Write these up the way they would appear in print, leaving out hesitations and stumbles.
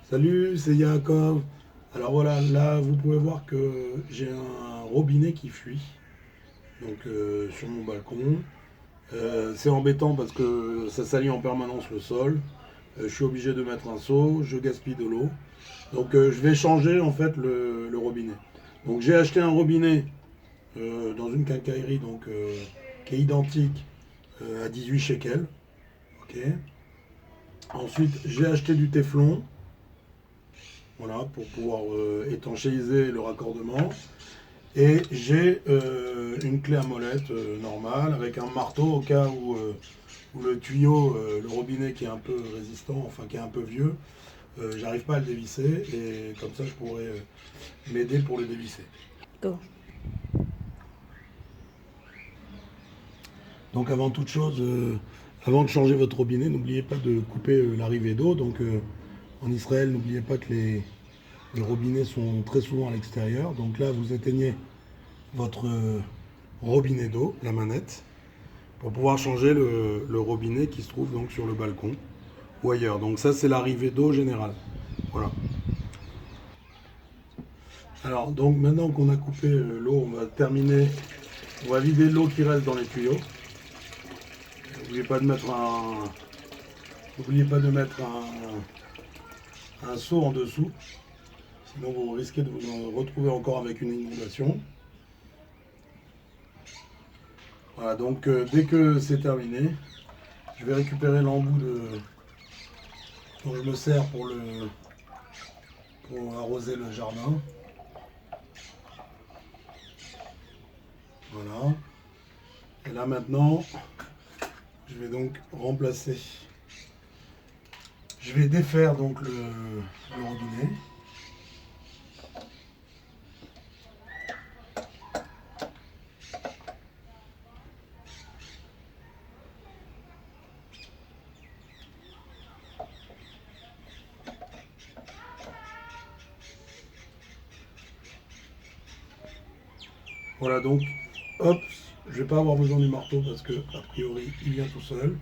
Salut, c'est Yaakov. Alors voilà, là vous pouvez voir que j'ai un robinet qui fuit, donc sur mon balcon. C'est embêtant parce que ça salit en permanence le sol. Je suis obligé de mettre un seau, je gaspille de l'eau. Donc je vais changer en fait le robinet. Donc j'ai acheté un robinet dans une quincaillerie qui est identique à 18 shekels. Ok. Ensuite j'ai acheté du téflon. Voilà, pour pouvoir étanchéiser le raccordement. Et j'ai une clé à molette normale avec un marteau au cas où le tuyau, le robinet qui est un peu résistant, enfin qui est un peu vieux, j'arrive pas à le dévisser et comme ça je pourrais m'aider pour le dévisser. Go. Donc avant toute chose, avant de changer votre robinet, n'oubliez pas de couper l'arrivée d'eau. Donc en Israël, n'oubliez pas que les robinets sont très souvent à l'extérieur. Donc là, vous éteignez votre robinet d'eau, la manette, pour pouvoir changer le robinet qui se trouve donc sur le balcon ou ailleurs. Donc ça c'est l'arrivée d'eau générale. Voilà. Alors donc maintenant qu'on a coupé l'eau, on va terminer, on va vider l'eau qui reste dans les tuyaux. N'oubliez pas de mettre n'oubliez pas de mettre un seau en dessous, sinon vous risquez de vous retrouver encore avec une inondation. Voilà, donc dès que c'est terminé, je vais récupérer l'embout dont je me sers pour arroser le jardin. Voilà. Et là maintenant, je vais donc remplacer. Je vais défaire donc le robinet. Voilà donc, hop, je vais pas avoir besoin du marteau parce que a priori il vient tout seul.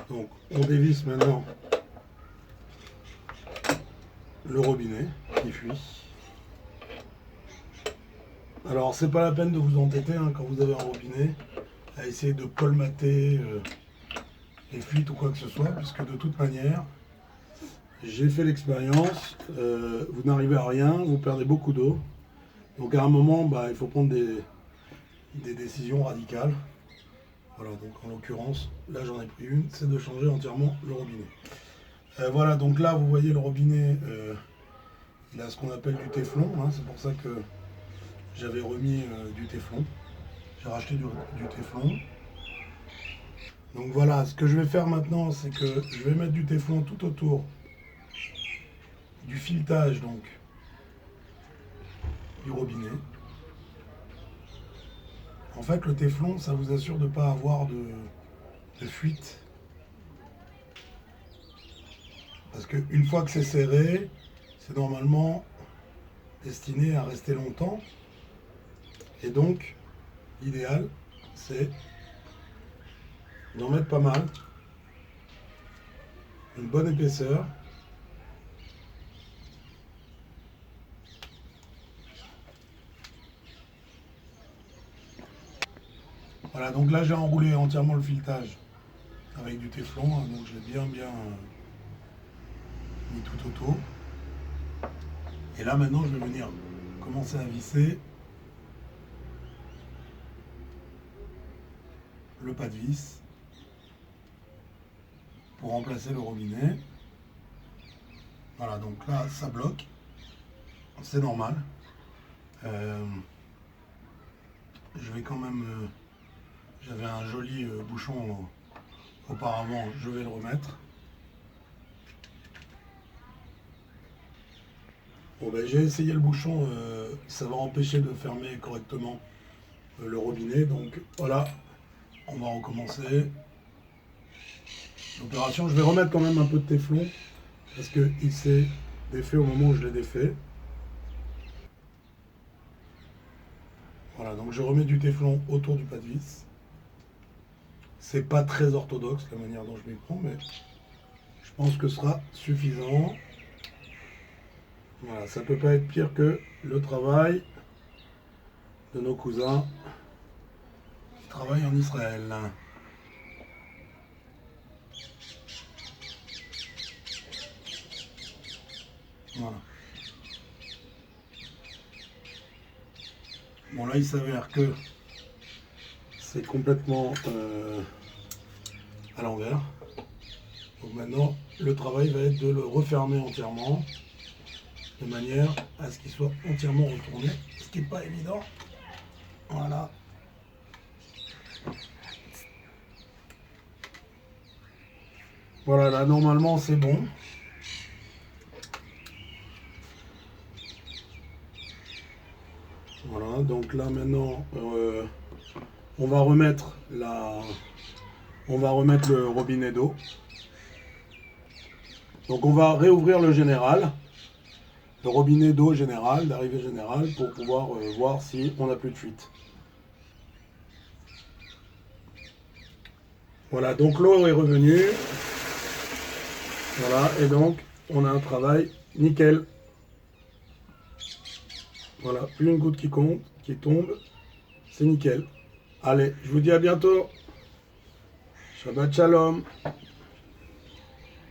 Donc on dévisse maintenant le robinet qui fuit. Alors c'est pas la peine de vous entêter hein, quand vous avez un robinet à essayer de colmater les fuites ou quoi que ce soit, puisque de toute manière, j'ai fait l'expérience, vous n'arrivez à rien, vous perdez beaucoup d'eau. Donc à un moment, bah, il faut prendre des décisions radicales. Voilà, donc en l'occurrence, là j'en ai pris une, c'est de changer entièrement le robinet. Voilà, donc là vous voyez le robinet, il a ce qu'on appelle du téflon, hein, c'est pour ça que j'avais remis du téflon. J'ai racheté du téflon. Donc voilà, ce que je vais faire maintenant, c'est que je vais mettre du téflon tout autour du filetage donc du robinet. En fait, le téflon, ça vous assure de ne pas avoir de fuite. Parce qu'une fois que c'est serré, c'est normalement destiné à rester longtemps. Et donc, l'idéal, c'est d'en mettre pas mal, une bonne épaisseur. Voilà, donc là j'ai enroulé entièrement le filetage avec du téflon, hein, donc je l'ai bien mis tout autour. Et là maintenant je vais venir commencer à visser le pas de vis pour remplacer le robinet. Voilà, donc là ça bloque, c'est normal. Je vais quand même, j'avais un joli bouchon auparavant, je vais le remettre. Bon ben j'ai essayé le bouchon, ça va empêcher de fermer correctement le robinet, donc voilà, on va recommencer l'opération. Je vais remettre quand même un peu de téflon parce qu'il s'est défait au moment où je l'ai défait. Voilà, donc je remets du téflon autour du pas de vis. C'est pas très orthodoxe la manière dont je m'y prends, mais je pense que ce sera suffisant. Voilà, ça peut pas être pire que le travail de nos cousins qui travaillent en Israël. Voilà. Bon là il s'avère que c'est complètement à l'envers. Donc maintenant le travail va être de le refermer entièrement de manière à ce qu'il soit entièrement retourné, ce qui n'est pas évident. Voilà. Voilà, là normalement c'est bon. Voilà, donc là maintenant on va remettre le robinet d'eau. Donc on va réouvrir le général, le robinet d'eau général, d'arrivée générale, pour pouvoir voir si on n'a plus de fuite. Voilà, donc l'eau est revenue. Voilà, et donc on a un travail nickel. Voilà, plus une goutte qui compte, qui tombe, c'est nickel. Allez, je vous dis à bientôt. Shabbat shalom.